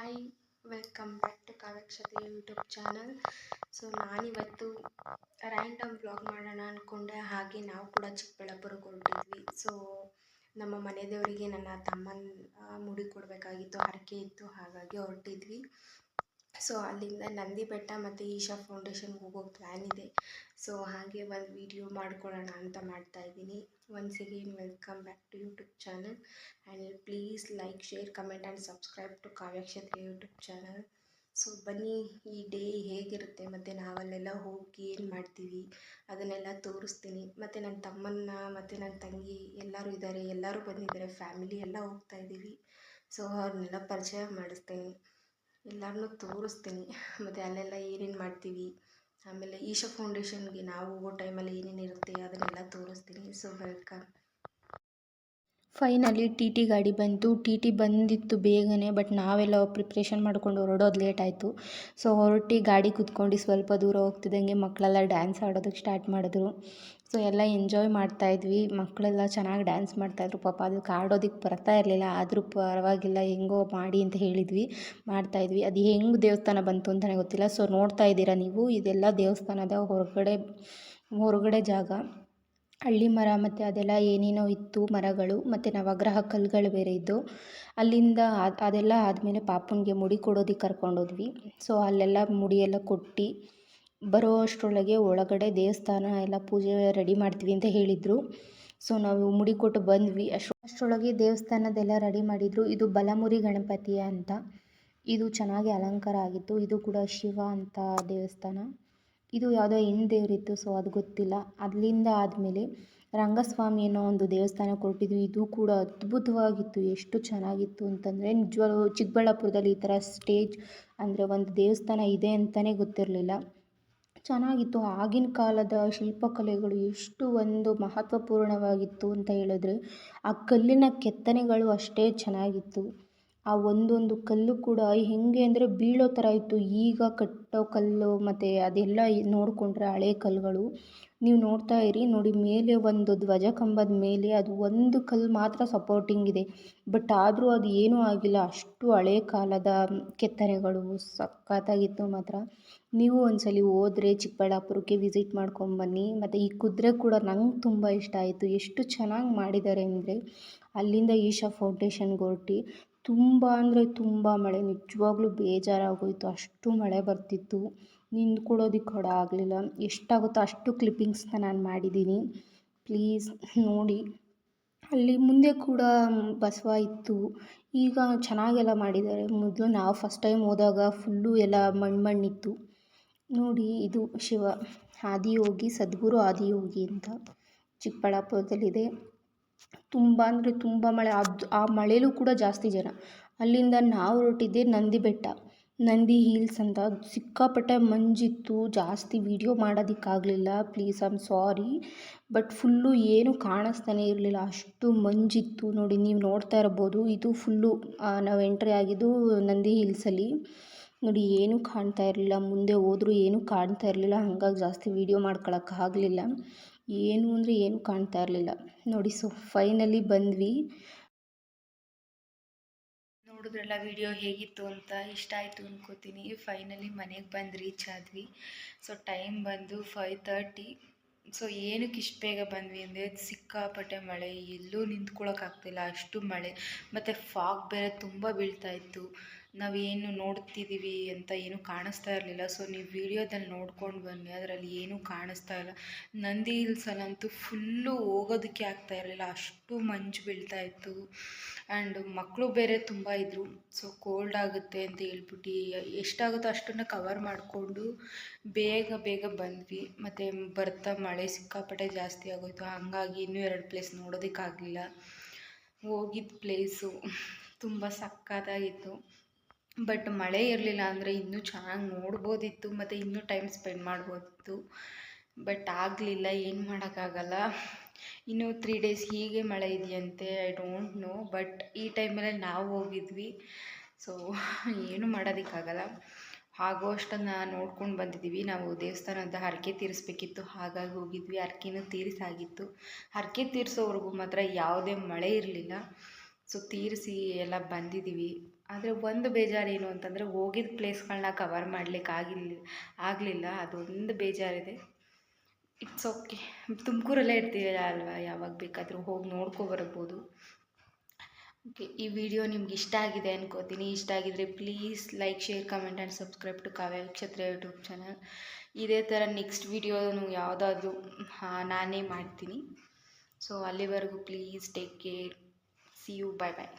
Hi, welcome back to ಕಾವ್ಯಕ್ಷತೆ YouTube channel. So ನಾನಿವತ್ತು random vlog ಮಾಡೋಣ ಅಂದ್ಕೊಂಡೆ. ಹಾಗೆ ನಾವು ಕೂಡ ಚಿಕ್ಕಬಳ್ಳಾಪುರಕ್ಕೆ ಹೊರಟಿದ್ವಿ. ಸೊ ನಮ್ಮ ಮನೆ ದೇವರಿಗೆ ನನ್ನ ತಮ್ಮನ ಮುಡಿ ಕೊಡಬೇಕಾಗಿತ್ತು, ಹರಕೆ ಇತ್ತು, ಹಾಗಾಗಿ ಹೊರಟಿದ್ವಿ. ಸೊ ಅಲ್ಲಿಂದ ನಂದಿ ಬೆಟ್ಟ ಮತ್ತು ಈಶಾ ಫೌಂಡೇಶನ್ಗೆ ಹೋಗೋ ಪ್ಲ್ಯಾನ್ ಇದೆ. ಸೊ ಹಾಗೆ ಒಂದು ವಿಡಿಯೋ ಮಾಡ್ಕೊಳ್ಳೋಣ ಅಂತ ಮಾಡ್ತಾಯಿದ್ದೀನಿ. Once again welcome back to YouTube channel and please like, share, comment and subscribe to ಕಾವ್ಯಕ್ಷತೆ ಯೂಟ್ಯೂಬ್ ಚಾನಲ್. ಸೊ ಬನ್ನಿ, ಈ ಡೇ ಹೇಗಿರುತ್ತೆ ಮತ್ತು ನಾವಲ್ಲೆಲ್ಲ ಹೋಗಿ ಏನು ಮಾಡ್ತೀವಿ ಅದನ್ನೆಲ್ಲ ತೋರಿಸ್ತೀನಿ. ಮತ್ತು ನನ್ನ ತಮ್ಮನ್ನ ಮತ್ತು ನನ್ನ ತಂಗಿ ಎಲ್ಲರೂ ಇದ್ದಾರೆ, ಎಲ್ಲರೂ ಬಂದಿದ್ದಾರೆ, ಫ್ಯಾಮಿಲಿ ಎಲ್ಲ ಹೋಗ್ತಾ ಇದ್ದೀವಿ. ಸೊ ಅವ್ರನ್ನೆಲ್ಲ ಪರಿಚಯ ಮಾಡಿಸ್ತೀನಿ, ಎಲ್ಲರನ್ನೂ ತೋರಿಸ್ತೀನಿ. ಮತ್ತು ಅಲ್ಲೆಲ್ಲ ಏನೇನು ಮಾಡ್ತೀವಿ, ಆಮೇಲೆ ಈಶಾ ಫೌಂಡೇಶನ್ಗೆ ನಾವು ಹೋಗೋ ಟೈಮಲ್ಲಿ ಏನೇನು ಇರುತ್ತೆ ಅದನ್ನೆಲ್ಲ ತೋರಿಸ್ತೀನಿ. So welcome. ಫೈನಲಿ ಟಿ ಗಾಡಿ ಬಂತು. ಟಿ ಬಂದಿತ್ತು ಬೇಗನೆ, ಬಟ್ ನಾವೆಲ್ಲ ಪ್ರಿಪ್ರೇಷನ್ ಮಾಡ್ಕೊಂಡು ಹೊರಡೋದು ಲೇಟ್ ಆಯಿತು. ಸೊ ಹೊರಟಿ ಗಾಡಿ ಕೂತ್ಕೊಂಡು ಸ್ವಲ್ಪ ದೂರ ಹೋಗ್ತಿದ್ದಂಗೆ ಮಕ್ಕಳೆಲ್ಲ ಡ್ಯಾನ್ಸ್ ಆಡೋದಕ್ಕೆ ಸ್ಟಾರ್ಟ್ ಮಾಡಿದ್ರು. ಸೊ ಎಲ್ಲ ಎಂಜಾಯ್ ಮಾಡ್ತಾಯಿದ್ವಿ. ಮಕ್ಕಳೆಲ್ಲ ಚೆನ್ನಾಗಿ ಡ್ಯಾನ್ಸ್ ಮಾಡ್ತಾಯಿದ್ರು. ಪಾಪ ಅದಕ್ಕೆ ಆಡೋದಕ್ಕೆ ಬರ್ತಾ ಇರಲಿಲ್ಲ, ಆದರೂ ಪರವಾಗಿಲ್ಲ ಹೆಂಗೋ ಮಾಡಿ ಅಂತ ಹೇಳಿದ್ವಿ, ಮಾಡ್ತಾಯಿದ್ವಿ. ಅದು ಹೆಂಗೆ ದೇವಸ್ಥಾನ ಬಂತು ಅಂತಲೇ ಗೊತ್ತಿಲ್ಲ. ಸೊ ನೋಡ್ತಾ ಇದ್ದೀರಾ ನೀವು, ಇದೆಲ್ಲ ದೇವಸ್ಥಾನದ ಹೊರಗಡೆ ಜಾಗ. ಹಳ್ಳಿ ಮರ ಮತ್ತು ಅದೆಲ್ಲ ಏನೇನೋ ಇತ್ತು ಮರಗಳು, ಮತ್ತು ನವಗ್ರಹ ಕಲ್ಲುಗಳು ಬೇರೆ ಇದ್ದು. ಅಲ್ಲಿಂದ ಅದೆಲ್ಲ ಆದಮೇಲೆ ಪಾಪನಿಗೆ ಮುಡಿ ಕೊಡೋದಕ್ಕೆ ಕರ್ಕೊಂಡೋದ್ವಿ. ಸೊ ಅಲ್ಲೆಲ್ಲ ಮುಡಿಯೆಲ್ಲ ಕೊಟ್ಟು ಬರೋ ಅಷ್ಟರೊಳಗೆ ಒಳಗಡೆ ದೇವಸ್ಥಾನ ಎಲ್ಲ ಪೂಜೆ ರೆಡಿ ಮಾಡ್ತೀವಿ ಅಂತ ಹೇಳಿದರು. ಸೊ ನಾವು ಮುಡಿ ಕೊಟ್ಟು ಬಂದ್ವಿ. ಅಷ್ಟರೊಳಗೆ ದೇವಸ್ಥಾನದೆಲ್ಲ ರೆಡಿ ಮಾಡಿದರು. ಇದು ಬಲಮುರಿ ಗಣಪತಿಯ ಅಂತ, ಇದು ಚೆನ್ನಾಗಿ ಅಲಂಕಾರ ಆಗಿತ್ತು. ಇದು ಕೂಡ ಶಿವ ಅಂತ ದೇವಸ್ಥಾನ. ಇದು ಯಾವುದೋ ಹೆಣ್ಣು ದೇವರಿತ್ತು, ಸೊ ಅದು ಗೊತ್ತಿಲ್ಲ. ಅಲ್ಲಿಂದ ಆದಮೇಲೆ ರಂಗಸ್ವಾಮಿ ಅನ್ನೋ ಒಂದು ದೇವಸ್ಥಾನ ಕೊಟ್ಟಿದ್ವಿ. ಇದು ಕೂಡ ಅದ್ಭುತವಾಗಿತ್ತು. ಎಷ್ಟು ಚೆನ್ನಾಗಿತ್ತು ಅಂತಂದರೆ, ನಿಜವಾಗ್ಲೂ ಚಿಕ್ಕಬಳ್ಳಾಪುರದಲ್ಲಿ ಈ ಥರ ಸ್ಟೇಜ್ ಅಂದರೆ ಒಂದು ದೇವಸ್ಥಾನ ಇದೆ ಅಂತಲೇ ಗೊತ್ತಿರಲಿಲ್ಲ. ಚೆನ್ನಾಗಿತ್ತು. ಆಗಿನ ಕಾಲದ ಶಿಲ್ಪಕಲೆಗಳು ಎಷ್ಟು ಒಂದು ಮಹತ್ವಪೂರ್ಣವಾಗಿತ್ತು ಅಂತ ಹೇಳಿದ್ರೆ, ಆ ಕಲ್ಲಿನ ಕೆತ್ತನೆಗಳು ಅಷ್ಟೇ ಚೆನ್ನಾಗಿತ್ತು. ಆ ಒಂದೊಂದು ಕಲ್ಲು ಕೂಡ ಹೇಗೆ ಅಂದರೆ ಬೀಳೋ ಥರ ಇತ್ತು. ಈಗ ಕಟ್ಟೋ ಕಲ್ಲು ಮತ್ತು ಅದೆಲ್ಲ ನೋಡಿಕೊಂಡ್ರೆ ಹಳೆ ಕಲ್ಲುಗಳು ನೀವು ನೋಡ್ತಾ ಇರಿ. ನೋಡಿ, ಮೇಲೆ ಒಂದು ಧ್ವಜ ಕಂಬದ ಮೇಲೆ ಅದು ಒಂದು ಕಲ್ಲು ಮಾತ್ರ ಸಪೋರ್ಟಿಂಗ್ ಇದೆ, ಬಟ್ ಆದರೂ ಅದು ಏನೂ ಆಗಿಲ್ಲ. ಅಷ್ಟು ಹಳೆ ಕಾಲದ ಕೆತ್ತನೆಗಳು ಸಖತ್ತಾಗಿತ್ತು ಮಾತ್ರ. ನೀವು ಒಂದ್ಸಲಿ ಹೋದರೆ ಚಿಕ್ಕಬಳ್ಳಾಪುರಕ್ಕೆ ವಿಸಿಟ್ ಮಾಡ್ಕೊಂಬನ್ನಿ. ಮತ್ತು ಈ ಕುದುರೆ ಕೂಡ ನಂಗೆ ತುಂಬ ಇಷ್ಟ ಆಯಿತು. ಎಷ್ಟು ಚೆನ್ನಾಗಿ ಮಾಡಿದ್ದಾರೆ ಅಂದರೆ, ಅಲ್ಲಿಂದ ಈಶಾ ಫೌಂಡೇಶನ್ಗೆ ಹೊರಟಿ ತುಂಬ ಅಂದರೆ ತುಂಬ ಮಳೆ, ನಿಜವಾಗ್ಲೂ ಬೇಜಾರಾಗೋಯಿತು. ಅಷ್ಟು ಮಳೆ ಬರ್ತಿತ್ತು, ನಿಂತ್ಕೊಳ್ಳೋದಕ್ಕೆ ಕೂಡ ಆಗಲಿಲ್ಲ. ಎಷ್ಟಾಗುತ್ತೋ ಅಷ್ಟು ಕ್ಲಿಪ್ಪಿಂಗ್ಸ್ನ ನಾನು ಮಾಡಿದ್ದೀನಿ, ಪ್ಲೀಸ್ ನೋಡಿ. ಅಲ್ಲಿ ಮುಂದೆ ಕೂಡ ಬಸವ ಇತ್ತು. ಈಗ ಚೆನ್ನಾಗೆಲ್ಲ ಮಾಡಿದ್ದಾರೆ. ಮೊದಲು ನಾವು ಫಸ್ಟ್ ಟೈಮ್ ಹೋದಾಗ ಫುಲ್ಲು ಎಲ್ಲ ಮಣ್ಣಿತ್ತು. ನೋಡಿ, ಇದು ಶಿವ ಆದಿಯೋಗಿ, ಸದ್ಗುರು ಆದಿಯೋಗಿ ಅಂತ ಚಿಕ್ಕಬಳ್ಳಾಪುರದಲ್ಲಿದೆ. ತುಂಬ ಅಂದರೆ ತುಂಬ ಮಳೆ. ಆ ಮಳೆಯಲ್ಲೂ ಕೂಡ ಜಾಸ್ತಿ ಜನ. ಅಲ್ಲಿಂದ ನಾವು ಹೊರಟಿದ್ದೆ ನಂದಿ ಬೆಟ್ಟ, ನಂದಿ ಹೀಲ್ಸ್ ಅಂತ. ಸಿಕ್ಕಾಪಟ್ಟೆ ಮಂಜಿತ್ತು, ಜಾಸ್ತಿ ವೀಡಿಯೋ ಮಾಡೋದಕ್ಕಾಗಲಿಲ್ಲ, please I am sorry. But full ಏನು ಕಾಣಿಸ್ತಾನೆ ಇರಲಿಲ್ಲ, ಅಷ್ಟು ಮಂಜಿತ್ತು. ನೋಡಿ, ನೀವು ನೋಡ್ತಾ ಇರ್ಬೋದು, ಇದು ಫುಲ್ಲು ನಾವು ಎಂಟ್ರಿ ಆಗಿದ್ದು ನಂದಿ ಹಿಲ್ಸಲ್ಲಿ. ನೋಡಿ, ಏನೂ ಕಾಣ್ತಾ ಇರಲಿಲ್ಲ, ಮುಂದೆ ಹೋದರೂ ಏನೂ ಕಾಣ್ತಾ ಇರಲಿಲ್ಲ. ಹಾಗಾಗಿ ಜಾಸ್ತಿ ವೀಡಿಯೋ ಮಾಡ್ಕೊಳಕ್ಕಾಗಲಿಲ್ಲ. ಏನು ಅಂದರೆ ಏನು ಕಾಣ್ತಾ ಇರಲಿಲ್ಲ ನೋಡಿ. ಸೊ ಫೈನಲಿ ಬಂದ್ವಿ. ನೋಡಿದ್ರಲ್ಲ ವಿಡಿಯೋ ಹೇಗಿತ್ತು ಅಂತ, ಇಷ್ಟ ಆಯಿತು ಅನ್ಕೋತೀನಿ. ಫೈನಲಿ ಮನೆಗೆ ಬಂದು ರೀಚ್ ಆದ್ವಿ. ಸೊ ಟೈಮ್ ಬಂದು 5:30. ಸೊ ಏನಕ್ಕೆ ಇಷ್ಟು ಬೇಗ ಬಂದ್ವಿ ಅಂದರೆ, ಸಿಕ್ಕಾಪಟ್ಟೆ ಮಳೆ, ಎಲ್ಲೂ ನಿಂತ್ಕೊಳ್ಳೋಕ್ಕಾಗ್ತಿಲ್ಲ, ಅಷ್ಟು ಮಳೆ. ಮತ್ತು ಫಾಗ್ ಬೇರೆ ತುಂಬ ಬೀಳ್ತಾಯಿತ್ತು. ನಾವೇನು ನೋಡ್ತಿದ್ದೀವಿ ಅಂತ ಏನೂ ಕಾಣಿಸ್ತಾ ಇರಲಿಲ್ಲ. ಸೊ ನೀವು ವೀಡಿಯೋದಲ್ಲಿ ನೋಡ್ಕೊಂಡು ಬನ್ನಿ, ಅದರಲ್ಲಿ ಏನೂ ಕಾಣಿಸ್ತಾ ಇಲ್ಲ. ನಂದಿ ಹಿಲ್ಸಲ್ಲಂತೂ ಫುಲ್ಲು ಹೋಗೋದಕ್ಕೆ ಆಗ್ತಾ ಇರಲಿಲ್ಲ, ಅಷ್ಟು ಮಂಜು ಬೀಳ್ತಾಯಿತ್ತು. ಆ್ಯಂಡ್ ಮಕ್ಕಳು ಬೇರೆ ತುಂಬ ಇದ್ದರು. ಸೊ ಕೋಲ್ಡ್ ಆಗುತ್ತೆ ಅಂತ ಹೇಳ್ಬಿಟ್ಟು ಎಷ್ಟಾಗುತ್ತೋ ಅಷ್ಟನ್ನು ಕವರ್ ಮಾಡಿಕೊಂಡು ಬೇಗ ಬಂದ್ವಿ. ಮತ್ತು ಬರ್ತಾ ಮಳೆ ಸಿಕ್ಕಾಪಟ್ಟೆ ಜಾಸ್ತಿ ಆಗೋಯಿತು. ಹಾಗಾಗಿ ಇನ್ನೂ 2 ಪ್ಲೇಸ್ ನೋಡೋದಕ್ಕಾಗಲಿಲ್ಲ. ಹೋಗಿದ್ದ ಪ್ಲೇಸು ತುಂಬ ಸಕ್ಕತ್ತಾಗಿತ್ತು. ಬಟ್ ಮಳೆ ಇರಲಿಲ್ಲ ಅಂದರೆ ಇನ್ನೂ ಚೆನ್ನಾಗಿ ನೋಡ್ಬೋದಿತ್ತು ಮತ್ತು ಇನ್ನೂ ಟೈಮ್ ಸ್ಪೆಂಡ್ ಮಾಡ್ಬೋದಿತ್ತು. ಬಟ್ ಆಗಲಿಲ್ಲ, ಏನು ಮಾಡೋಕ್ಕಾಗಲ್ಲ. ಇನ್ನೂ 3 ಡೇಸ್ ಹೀಗೆ ಮಳೆ ಇದೆಯಂತೆ, ಐ ಡೋಂಟ್ ನೋ. ಬಟ್ ಈ ಟೈಮಲ್ಲಿ ನಾವು ಹೋಗಿದ್ವಿ, ಸೊ ಏನು ಮಾಡೋದಕ್ಕಾಗಲ್ಲ. ಆಗೋ ಅಷ್ಟನ್ನು ನೋಡ್ಕೊಂಡು ಬಂದಿದ್ದೀವಿ. ನಾವು ದೇವಸ್ಥಾನದ ಹರಕೆ ತೀರಿಸ್ಬೇಕಿತ್ತು, ಹಾಗಾಗಿ ಹೋಗಿದ್ವಿ. ಹರಕೆನೂ ತೀರಿಸಾಗಿತ್ತು. ಹರಕೆ ತೀರಿಸೋವರೆಗೂ ಮಾತ್ರ ಯಾವುದೇ ಮಳೆ ಇರಲಿಲ್ಲ. ಸೊ ತೀರಿಸಿ ಎಲ್ಲ ಬಂದಿದ್ದೀವಿ. ಆದರೆ ಒಂದು ಬೇಜಾರೇನು ಅಂತಂದರೆ ಹೋಗಿದ್ದ ಪ್ಲೇಸ್ಗಳನ್ನ ಕವರ್ ಮಾಡಲಿಕ್ಕೆ ಆಗಲಿಲ್ಲ, ಅದೊಂದು ಬೇಜಾರಿದೆ. ಇಟ್ಸ್ ಓಕೆ, ತುಮಕೂರಲ್ಲೇ ಇರ್ತೀವಲ್ಲ ಅಲ್ವಾ, ಯಾವಾಗ ಬೇಕಾದರೂ ಹೋಗಿ ನೋಡ್ಕೊಬರ್ಬೋದು. ಓಕೆ, ಈ ವಿಡಿಯೋ ನಿಮ್ಗೆ ಇಷ್ಟ ಆಗಿದೆ ಅನ್ಕೋತೀನಿ. ಇಷ್ಟ ಆಗಿದ್ರೆ please like, share, comment and subscribe to Kavya Nakshatra YouTube channel. ಇದೇ ಥರ ನೆಕ್ಸ್ಟ್ ವಿಡಿಯೋನು ಯಾವುದಾದ್ರೂ ನಾನೇ ಮಾಡ್ತೀನಿ. ಸೊ ಅಲ್ಲಿವರೆಗೂ please take care. See you, bye bye.